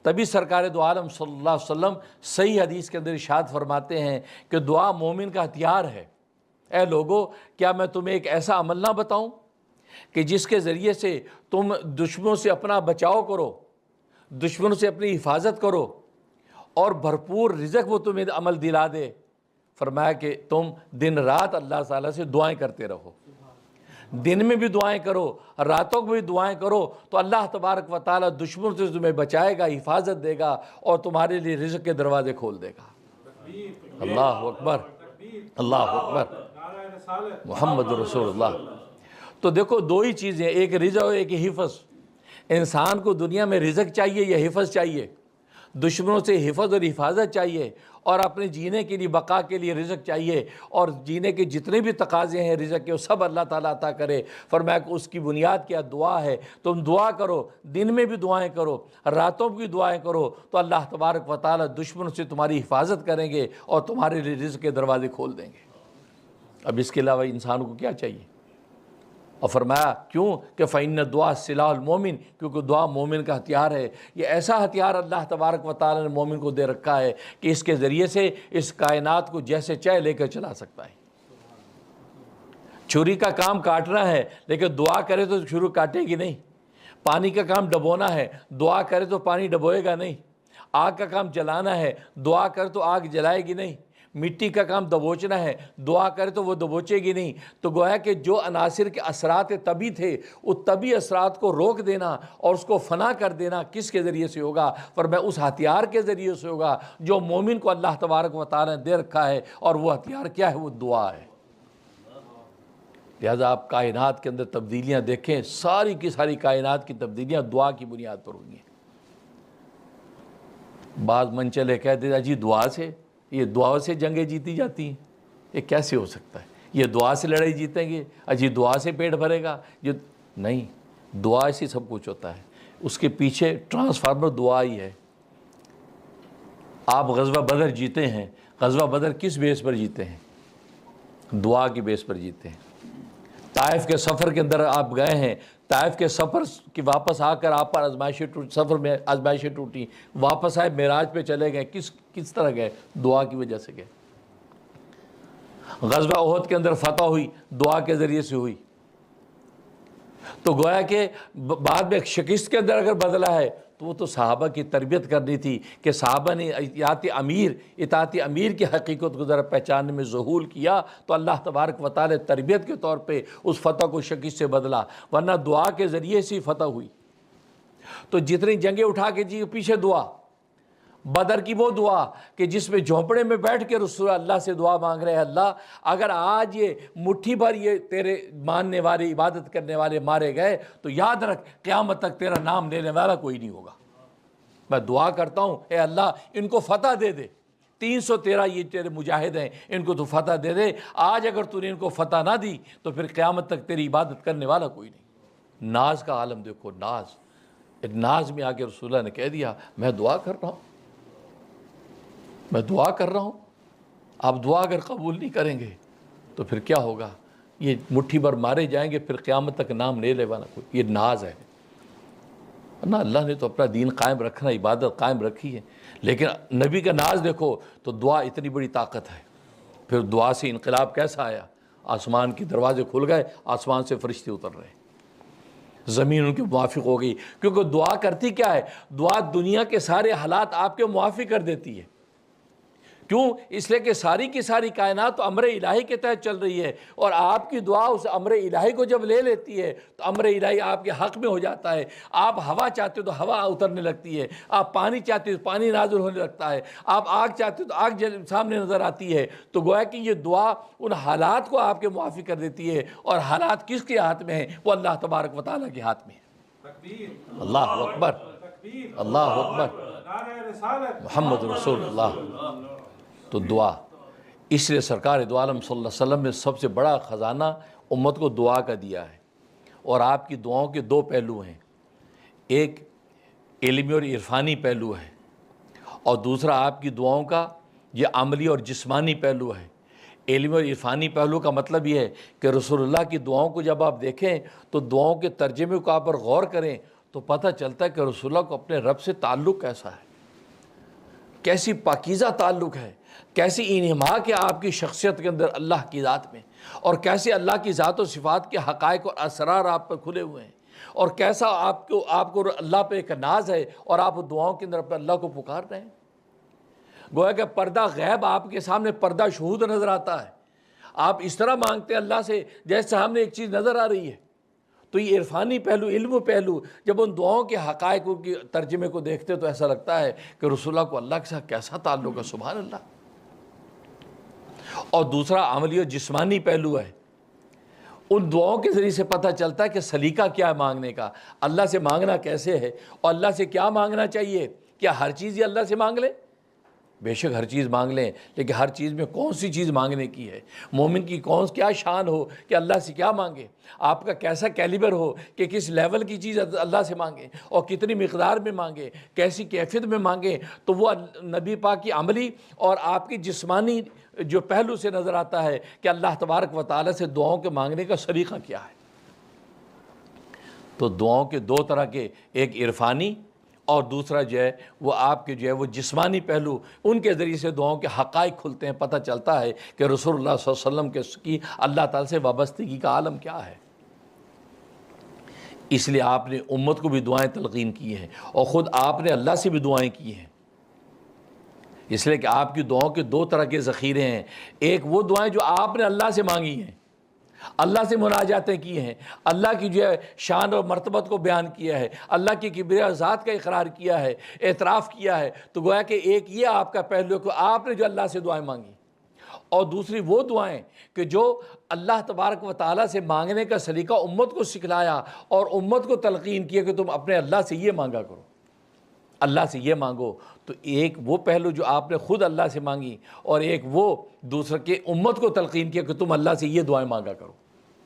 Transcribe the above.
تبھی سرکار دو عالم صلی اللہ علیہ وسلم صحیح حدیث کے اندر ارشاد فرماتے ہیں کہ دعا مومن کا ہتھیار ہے۔ اے لوگو، کیا میں تمہیں ایک ایسا عمل نہ بتاؤں کہ جس کے ذریعے سے تم دشمنوں سے اپنا بچاؤ کرو، دشمنوں سے اپنی حفاظت کرو، اور بھرپور رزق وہ تمہیں عمل دلا دے۔ فرمایا کہ تم دن رات اللہ تعالیٰ سے دعائیں کرتے رہو، دن میں بھی دعائیں کرو، راتوں کو بھی دعائیں کرو، تو اللہ تبارک و تعالیٰ دشمنوں سے تمہیں بچائے گا، حفاظت دے گا، اور تمہارے لیے رزق کے دروازے کھول دے گا۔ اللہ اکبر، اللہ اکبر، محمد رسول اللہ۔ تو دیکھو دو ہی چیزیں، ایک رزق اور ایک حفظ۔ انسان کو دنیا میں رزق چاہیے یا حفظ چاہیے؟ دشمنوں سے حفظ اور حفاظت چاہیے، اور اپنے جینے کے لیے، بقا کے لیے رزق چاہیے، اور جینے کے جتنے بھی تقاضے ہیں رزق کے وہ سب اللہ تعالیٰ عطا کرے۔ فرمایا کہ اس کی بنیاد کیا؟ دعا ہے۔ تم دعا کرو، دن میں بھی دعائیں کرو، راتوں بھی دعائیں کرو، تو اللہ تبارک و تعالیٰ دشمنوں سے تمہاری حفاظت کریں گے اور تمہارے لیے رزق کے دروازے کھول دیں گے۔ اب اس کے علاوہ انسان کو کیا چاہیے؟ اور فرمایا کیوں کہ فَإِنَّ الدُّعَاءَ سِلَاحُ الْمُؤْمِنِ، کیونکہ دعا مومن کا ہتھیار ہے۔ یہ ایسا ہتھیار اللہ تبارک و تعالیٰ نے مومن کو دے رکھا ہے کہ اس کے ذریعے سے اس کائنات کو جیسے چاہے لے کر چلا سکتا ہے۔ چھری کا کام کاٹنا ہے، لیکن دعا کرے تو چھری کاٹے گی نہیں۔ پانی کا کام ڈبونا ہے، دعا کرے تو پانی ڈبوئے گا نہیں۔ آگ کا کام جلانا ہے، دعا کرے تو آگ جلائے گی نہیں۔ مٹی کا کام دبوچنا ہے، دعا کرے تو وہ دبوچے گی نہیں۔ تو گویا کہ جو عناصر کے اثرات طبی تھے، وہ طبی اثرات کو روک دینا اور اس کو فنا کر دینا کس کے ذریعے سے ہوگا؟ فرمایا اس ہتھیار کے ذریعے سے ہوگا جو مومن کو اللہ تبارک و تعالیٰ نے دے رکھا ہے، اور وہ ہتھیار کیا ہے؟ وہ دعا ہے۔ لہذا آپ کائنات کے اندر تبدیلیاں دیکھیں، ساری کی ساری کائنات کی تبدیلیاں دعا کی بنیاد پر ہوئی ہیں۔ بعض منچلے کہہ دیتا جی دعا سے، یہ دعا سے جنگیں جیتی جاتی ہیں، یہ کیسے ہو سکتا ہے؟ یہ دعا سے لڑائی جیتیں گے، اجی دعا سے پیٹ بھرے گا؟ یہ نہیں، دعا سے سب کچھ ہوتا ہے۔ اس کے پیچھے ٹرانسفارمر دعا ہی ہے۔ آپ غزوہ بدر جیتے ہیں، غزوہ بدر کس بیس پر جیتے ہیں؟ دعا کی بیس پر جیتے ہیں۔ طائف کے سفر کے اندر آپ گئے ہیں، طائف کے سفر کی واپس آ کر آپ پر سفر میں آزمائشیں ٹوٹی، واپس آئے معراج پہ چلے گئے، کس طرح گئے؟ دعا کی وجہ سے گئے۔ غزوہ احد کے اندر فتح ہوئی، دعا کے ذریعے سے ہوئی۔ تو گویا کہ بعد میں شکست کے اندر اگر بدلا ہے تو وہ تو صحابہ کی تربیت کرنی تھی کہ صحابہ نے اطاعت امیر کی حقیقت کو ذرا پہچاننے میں ظہور کیا، تو اللہ تبارک و تعالی تربیت کے طور پہ اس فتح کو شکست سے بدلا، ورنہ دعا کے ذریعے سے فتح ہوئی۔ تو جتنی جنگیں اٹھا کے جی پیچھے دعا، بدر کی وہ دعا کہ جس میں جھونپڑے میں بیٹھ کے رسول اللہ سے دعا مانگ رہے ہیں، اللہ اگر آج یہ مٹھی بھر یہ تیرے ماننے والے عبادت کرنے والے مارے گئے تو یاد رکھ قیامت تک تیرا نام لینے والا کوئی نہیں ہوگا۔ میں دعا کرتا ہوں اے اللہ ان کو فتح دے دے، 313 یہ تیرے مجاہد ہیں، ان کو تو فتح دے دے۔ آج اگر تو نے ان کو فتح نہ دی تو پھر قیامت تک تیری عبادت کرنے والا کوئی نہیں۔ ناز کا عالم دیکھو، ناز میں آ کے رسول اللہ نے کہہ دیا میں دعا کر رہا ہوں، میں دعا کر رہا ہوں۔ آپ دعا اگر قبول نہیں کریں گے تو پھر کیا ہوگا؟ یہ مٹھی بھر مارے جائیں گے، پھر قیامت تک نام لے والا کوئی۔ یہ ناز ہے نا، اللہ نے تو اپنا دین قائم رکھنا، عبادت قائم رکھی ہے، لیکن نبی کا ناز دیکھو تو دعا اتنی بڑی طاقت ہے۔ پھر دعا سے انقلاب کیسا آیا؟ آسمان کے دروازے کھل گئے، آسمان سے فرشتے اتر رہے، زمین ان کے موافق ہو گئی۔ کیونکہ دعا کرتی کیا ہے؟ دعا دنیا کے سارے حالات آپ کے موافق کر دیتی ہے۔ کیوں؟ اس لیے کہ ساری کی ساری کائنات تو امر الہی کے تحت چل رہی ہے، اور آپ کی دعا اس امر الہی کو جب لے لیتی ہے تو امر الہی آپ کے حق میں ہو جاتا ہے۔ آپ ہوا چاہتے ہو تو ہوا اترنے لگتی ہے، آپ پانی چاہتے ہو تو پانی نازل ہونے لگتا ہے، آپ آگ چاہتے ہو تو آگ سامنے نظر آتی ہے۔ تو گویا کہ یہ دعا ان حالات کو آپ کے موافق کر دیتی ہے، اور حالات کس کے ہاتھ میں ہیں؟ وہ اللہ تبارک و تعالیٰ کے ہاتھ میں ہے۔ اللہ اکبر، اللہ اکبر، محمد رسول اللہ۔ تو دعا، اس لیے سرکار دو عالم صلی اللہ علیہ وسلم نے سب سے بڑا خزانہ امت کو دعا کا دیا ہے، اور آپ کی دعاؤں کے دو پہلو ہیں، ایک علمی اور عرفانی پہلو ہے، اور دوسرا آپ کی دعاؤں کا یہ عملی اور جسمانی پہلو ہے۔ علمی اور عرفانی پہلو کا مطلب یہ ہے کہ رسول اللہ کی دعاؤں کو جب آپ دیکھیں تو دعاؤں کے ترجمے کو آپ پر غور کریں تو پتہ چلتا ہے کہ رسول اللہ کو اپنے رب سے تعلق کیسا ہے، کیسی پاکیزہ تعلق ہے، کیسی انہماک ہے آپ کی شخصیت کے اندر اللہ کی ذات میں، اور کیسے اللہ کی ذات و صفات کے حقائق اور اسرار آپ پر کھلے ہوئے ہیں، اور کیسا آپ کو اللہ پہ ایک ناز ہے، اور آپ دعاؤں کے اندر اپنے اللہ کو پکار رہے ہیں۔ گویا کہ پردہ غیب آپ کے سامنے پردہ شہود نظر آتا ہے، آپ اس طرح مانگتے ہیں اللہ سے جیسے سامنے ایک چیز نظر آ رہی ہے۔ تو یہ عرفانی پہلو، علم پہلو، جب ان دعاؤں کے حقائق کی ترجمے کو دیکھتے تو ایسا لگتا ہے کہ رسول اللہ کو اللہ کے ساتھ کیسا تعلق ہے، سبحان اللہ۔ اور دوسرا عملی و جسمانی پہلو ہے، ان دعاؤں کے ذریعے سے پتہ چلتا ہے کہ سلیقہ کیا ہے مانگنے کا، اللہ سے مانگنا کیسے ہے، اور اللہ سے کیا مانگنا چاہیے۔ کیا ہر چیز یہ اللہ سے مانگ لیں؟ بے شک ہر چیز مانگ لیں، لیکن ہر چیز میں کون سی چیز مانگنے کی ہے، مومن کی کیا شان ہو کہ اللہ سے کیا مانگے، آپ کا کیسا کیلیبر ہو کہ کس لیول کی چیز اللہ سے مانگیں، اور کتنی مقدار میں مانگیں، کیسی کیفیت میں مانگیں۔ تو وہ نبی پاک کی عملی اور آپ کی جسمانی جو پہلو سے نظر آتا ہے کہ اللہ تبارک و تعالیٰ سے دعاؤں کے مانگنے کا سلیقہ کیا ہے۔ تو دعاؤں کے دو طرح کے، ایک عرفانی اور دوسرا جو ہے وہ آپ کے جو ہے وہ جسمانی پہلو، ان کے ذریعے سے دعاؤں کے حقائق کھلتے ہیں، پتہ چلتا ہے کہ رسول اللہ صلی اللہ علیہ وسلم کی اللہ تعالیٰ سے وابستگی کا عالم کیا ہے۔ اس لیے آپ نے امت کو بھی دعائیں تلقین کی ہیں، اور خود آپ نے اللہ سے بھی دعائیں کی ہیں، اس لیے کہ آپ کی دعاؤں کے دو طرح کے ذخیرے ہیں۔ ایک وہ دعائیں جو آپ نے اللہ سے مانگی ہیں، اللہ سے مناجاتیں کی ہیں، اللہ کی جو ہے شان اور مرتبت کو بیان کیا ہے، اللہ کی کبریاء ذات کا اقرار کیا ہے، اعتراف کیا ہے۔ تو گویا کہ ایک یہ آپ کا پہلو ہے کہ آپ نے جو اللہ سے دعائیں مانگی، اور دوسری وہ دعائیں کہ جو اللہ تبارک و تعالیٰ سے مانگنے کا سلیقہ امت کو سکھلایا، اور امت کو تلقین کیا کہ تم اپنے اللہ سے یہ مانگا کرو، اللہ سے یہ مانگو۔ تو ایک وہ پہلو جو آپ نے خود اللہ سے مانگی، اور ایک وہ دوسرے کے امت کو تلقین کیا کہ تم اللہ سے یہ دعائیں مانگا کرو۔